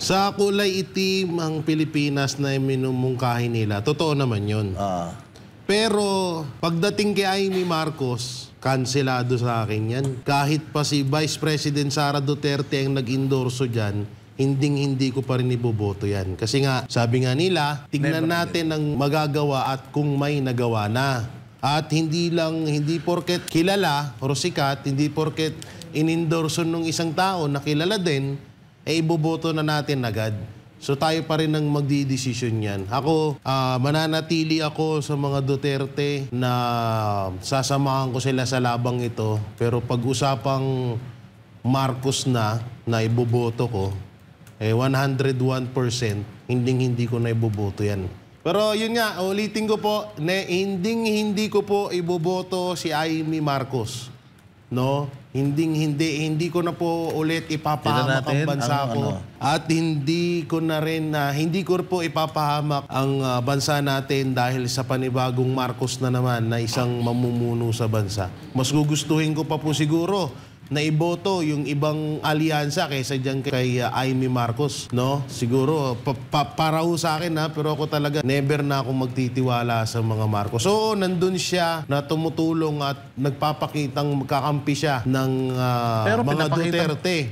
Sa kulay itim ang Pilipinas na minumungkahi nila, totoo naman yun. Pero pagdating kay Amy Marcos, kanselado sa akin yan. Kahit pa si Vice President Sara Duterte ang nag-endorso dyan, hindi ko pa rin iboboto yan. Kasi nga, sabi nga nila, tignan natin ang magagawa at kung may nagawa na. At hindi porket kilala o sikat, hindi porket in-endorso ng isang tao na kilala din, iboboto na natin agad. So tayo pa rin ang magdidesisyon yan. Ako, mananatili ako sa mga Duterte na sasamahan ko sila sa labang ito. Pero pag-usapang Marcos na iboboto ko, 101%, hindi ko na iboboto yan. Pero yun nga, ulitin ko po, hindi ko po iboboto si Amy Marcos. No? Hindi ko na po ulit ipapahamak ang bansa ko. At hindi ko po ipapahamak ang bansa natin dahil sa panibagong Marcos na naman na isang mamumuno sa bansa. Mas gugustuhin ko pa po siguro na iboto yung ibang alyansa kaysa dyan kay Amy Marcos, no? Siguro, para ho sa akin, pero ako talaga, never na ako magtitiwala sa mga Marcos. So, nandun siya na tumutulong at nagpapakitang magkakampi siya ng mga Duterte.